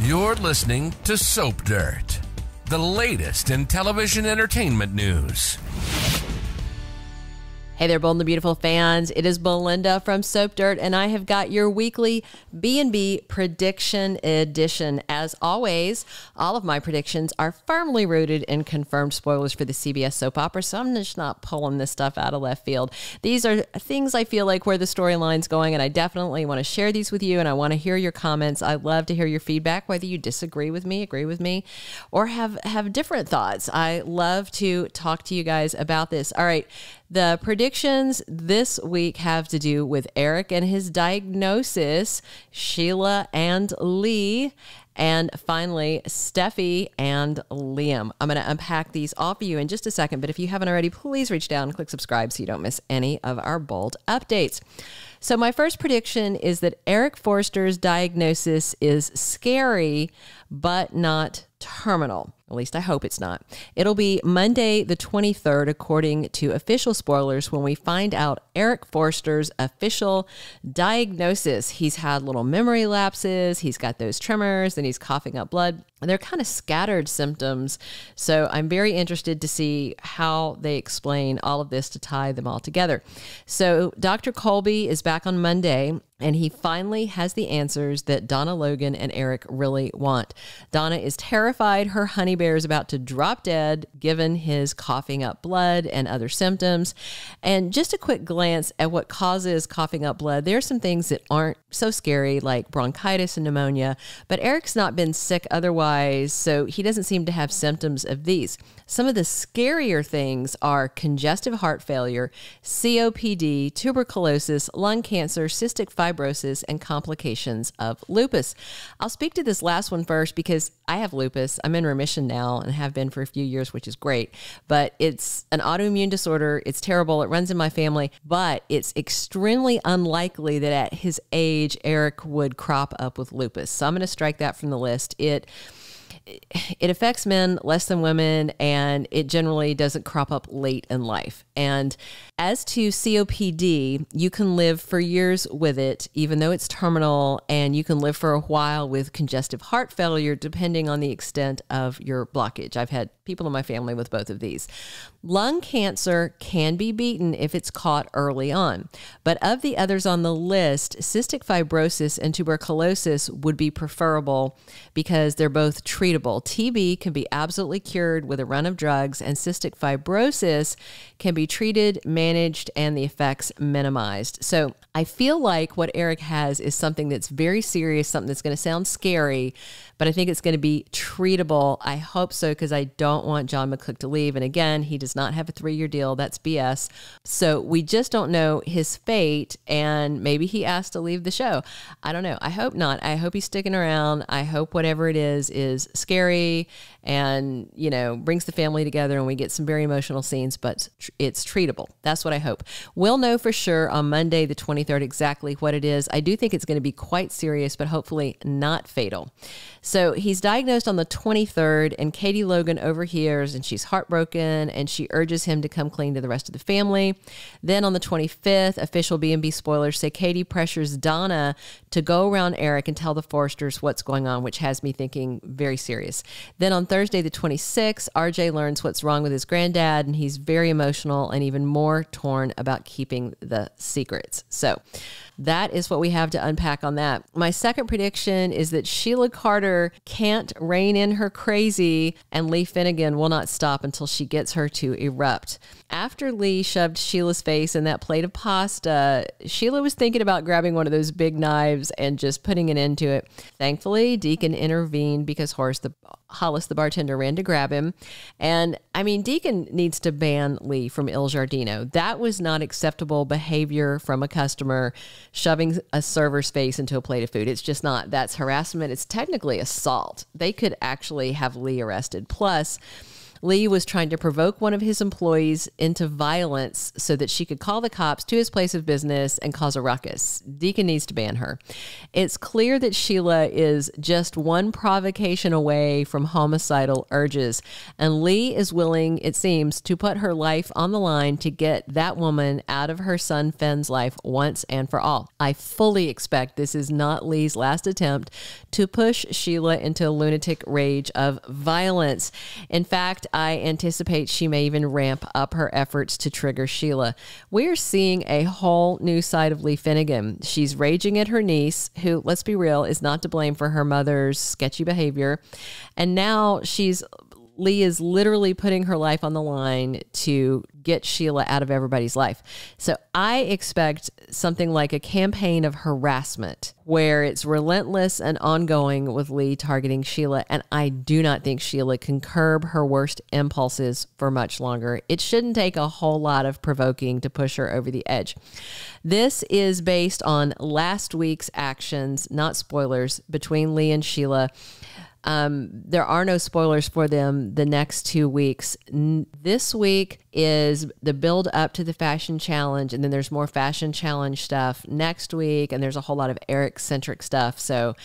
You're listening to Soap Dirt, the latest in television entertainment news. Hey there, Bold and the Beautiful fans. It is Belinda from Soap Dirt, and I have got your weekly B&B prediction edition. As always, all of my predictions are firmly rooted in confirmed spoilers for the CBS soap opera, so I'm just not pulling this stuff out of left field. These are things I feel like where the storyline's going, and I definitely want to share these with you, and I want to hear your comments. I love to hear your feedback, whether you disagree with me, agree with me, or have different thoughts. I love to talk to you guys about this. All right. The predictions this week have to do with Eric and his diagnosis, Sheila and Lee, and finally, Stephie and Liam. I'm going to unpack these all for you in just a second, but if you haven't already, please reach down and click subscribe so you don't miss any of our bold updates. So my first prediction is that Eric Forrester's diagnosis is scary, but not terminal. At least I hope it's not. It'll be Monday the 23rd, according to official spoilers, when we find out Eric Forrester's official diagnosis. He's had little memory lapses, he's got those tremors, and he's coughing up blood. They're kind of scattered symptoms, so I'm very interested to see how they explain all of this to tie them all together. So Dr. Colby is back on Monday, and he finally has the answers that Donna Logan and Eric really want. Donna is terrified her honey bear is about to drop dead, given his coughing up blood and other symptoms. And just a quick glance at what causes coughing up blood. There are some things that aren't so scary, like bronchitis and pneumonia, but Eric's not been sick otherwise, so he doesn't seem to have symptoms of these. Some of the scarier things are congestive heart failure, COPD, tuberculosis, lung cancer, cystic fibrosis, and complications of lupus. I'll speak to this last one first because I have lupus. I'm in remission now and have been for a few years, which is great, but it's an autoimmune disorder. It's terrible. It runs in my family, but it's extremely unlikely that at his age, Eric would crop up with lupus. So I'm going to strike that from the list. It affects men less than women, and it generally doesn't crop up late in life. And as to COPD, you can live for years with it, even though it's terminal, and you can live for a while with congestive heart failure, depending on the extent of your blockage. I've had people in my family with both of these. Lung cancer can be beaten if it's caught early on. But of the others on the list, cystic fibrosis and tuberculosis would be preferable because they're both treatable. TB can be absolutely cured with a run of drugs, and cystic fibrosis can be treated, managed, and the effects minimized. So I feel like what Eric has is something that's very serious, something that's going to sound scary, but I think it's going to be treatable. I hope so, because I don't want John McCook to leave. And again, he does not have a 3-year deal. That's BS. So we just don't know his fate, and maybe he asked to leave the show. I don't know. I hope not. I hope he's sticking around. I hope whatever it is scary and, brings the family together and we get some very emotional scenes, but it's treatable. That's what I hope. We'll know for sure on Monday, the 23rd, exactly what it is. I do think it's going to be quite serious, but hopefully not fatal. So he's diagnosed on the 23rd, and Katie Logan overhears, and she's heartbroken, and she urges him to come clean to the rest of the family. Then on the 25th, official B&B spoilers say Katie pressures Donna to go around Eric and tell the Forresters what's going on, which has me thinking very serious. Then on Thursday, the 26th, RJ learns what's wrong with his granddad, and he's very emotional and even more torn about keeping the secrets. So that is what we have to unpack on that. My second prediction is that Sheila Carter can't rein in her crazy, and Li Finnegan will not stop until she gets her to erupt. After Lee shoved Sheila's face in that plate of pasta, Sheila was thinking about grabbing one of those big knives and just putting an end to it. Thankfully, Deacon intervened because Hollis, the bartender, ran to grab him. And Deacon needs to ban Lee from Il Giardino. That was not acceptable behavior from a customer, shoving a server's face into a plate of food. It's just not. That's harassment. It's technically assault. They could actually have Lee arrested. Plus, Lee was trying to provoke one of his employees into violence so that she could call the cops to his place of business and cause a ruckus. Deacon needs to ban her. It's clear that Sheila is just one provocation away from homicidal urges, and Lee is willing, it seems, to put her life on the line to get that woman out of her son Finn's life once and for all. I fully expect this is not Lee's last attempt to push Sheila into a lunatic rage of violence. In fact, I anticipate she may even ramp up her efforts to trigger Sheila. We're seeing a whole new side of Li Finnegan. She's raging at her niece, who, let's be real, is not to blame for her mother's sketchy behavior. And now Lee is literally putting her life on the line to get Sheila out of everybody's life. So I expect something like a campaign of harassment where it's relentless and ongoing with Lee targeting Sheila. And I do not think Sheila can curb her worst impulses for much longer. It shouldn't take a whole lot of provoking to push her over the edge. This is based on last week's actions, not spoilers, between Lee and Sheila. There are no spoilers for them the next 2 weeks. This week is the build up to the fashion challenge, and then there's more fashion challenge stuff next week, and there's a whole lot of Eric-centric stuff. So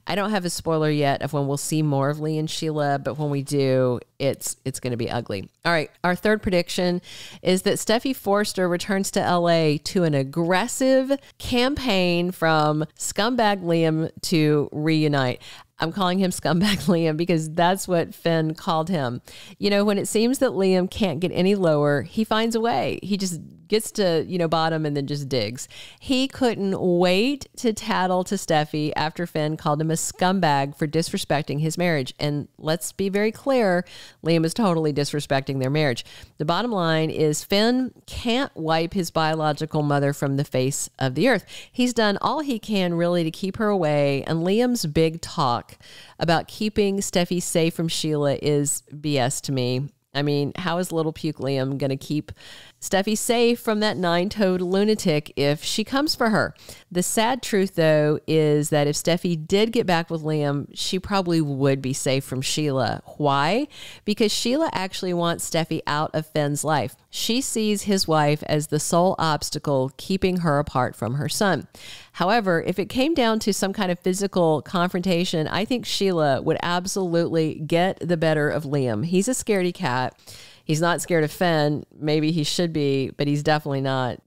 I don't have a spoiler yet of when we'll see more of Lee and Sheila, but when we do, it's going to be ugly. All right, our third prediction is that Steffy Forrester returns to LA to an aggressive campaign from Scumbag Liam to reunite. I'm calling him Scumbag Liam because that's what Finn called him. You know, when it seems that Liam can't get any lower, he finds a way. He just gets to, bottom and then just digs. He couldn't wait to tattle to Stephie after Finn called him a scumbag for disrespecting his marriage. And let's be very clear, Liam is totally disrespecting their marriage. The bottom line is Finn can't wipe his biological mother from the face of the earth. He's done all he can really to keep her away, and Liam's big talk about keeping Stephie safe from Sheila is BS to me. I mean, how is little puke Liam going to keep Stephie safe from that nine-toed lunatic if she comes for her? The sad truth, though, is that if Stephie did get back with Liam, she probably would be safe from Sheila. Why? Because Sheila actually wants Stephie out of Finn's life. She sees his wife as the sole obstacle keeping her apart from her son. However, if it came down to some kind of physical confrontation, I think Sheila would absolutely get the better of Liam. He's a scaredy cat. He's not scared of Finn. Maybe he should be, but he's definitely not,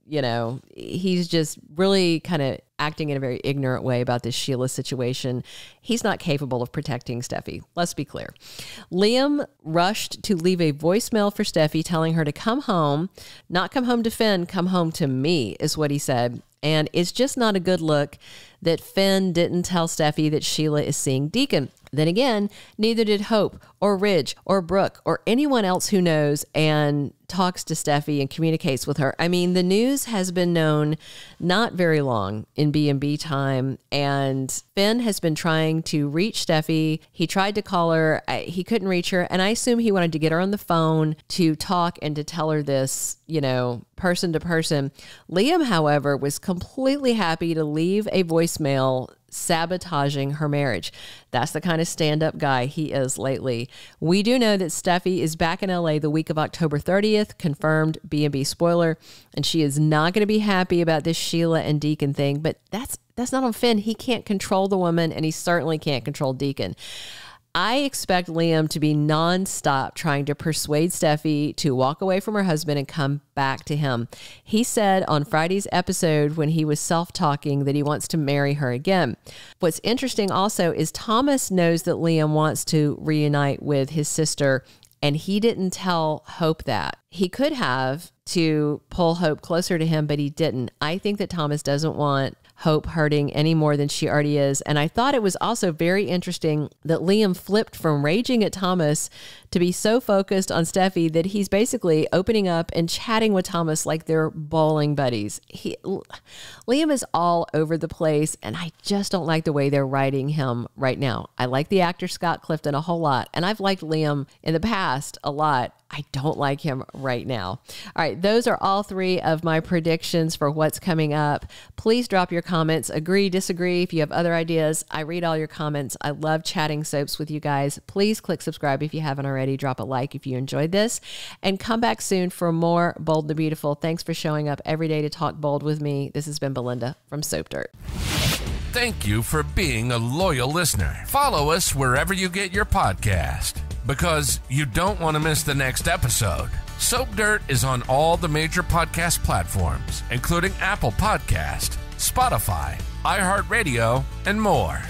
he's just really kind of acting in a very ignorant way about this Sheila situation. He's not capable of protecting Stephie. Let's be clear. Liam rushed to leave a voicemail for Stephie telling her to come home, not come home to Finn, come home to me, is what he said. And it's just not a good look that Finn didn't tell Stephie that Sheila is seeing Deacon. Then again, neither did Hope or Ridge or Brooke or anyone else who knows and talks to Stephie and communicates with her. I mean, the news has been known not very long in B&B time, and Finn has been trying to reach Stephie. He tried to call her. He couldn't reach her, and I assume he wanted to get her on the phone to talk and to tell her this, person to person. Liam, however, was completely happy to leave a voicemail sabotaging her marriage. That's the kind of stand-up guy he is lately. We do know that Stephie is back in LA the week of October 30th, confirmed B&B spoiler, and she is not going to be happy about this Sheila and Deacon thing, but that's not on Finn. He can't control the woman, and he certainly can't control Deacon. I expect Liam to be nonstop trying to persuade Stephie to walk away from her husband and come back to him. He said on Friday's episode when he was self-talking that he wants to marry her again. What's interesting also is Thomas knows that Liam wants to reunite with his sister, and he didn't tell Hope that. He could have to pull Hope closer to him, but he didn't. I think that Thomas doesn't want Hope hurting any more than she already is. And I thought it was also very interesting that Liam flipped from raging at Thomas to be so focused on Stephie that he's basically opening up and chatting with Thomas like they're bowling buddies. Liam is all over the place, and I just don't like the way they're writing him right now. I like the actor Scott Clifton a whole lot, and I've liked Liam in the past a lot. I don't like him right now. All right, those are all three of my predictions for what's coming up. Please drop your comments. Agree, disagree. If you have other ideas, I read all your comments. I love chatting soaps with you guys. Please click subscribe if you haven't already. Drop a like if you enjoyed this. And come back soon for more Bold the Beautiful. Thanks for showing up every day to talk bold with me. This has been Belinda from Soap Dirt. Thank you for being a loyal listener. Follow us wherever you get your podcast, because you don't want to miss the next episode. Soap Dirt is on all the major podcast platforms, including Apple Podcast, Spotify, iHeartRadio, and more.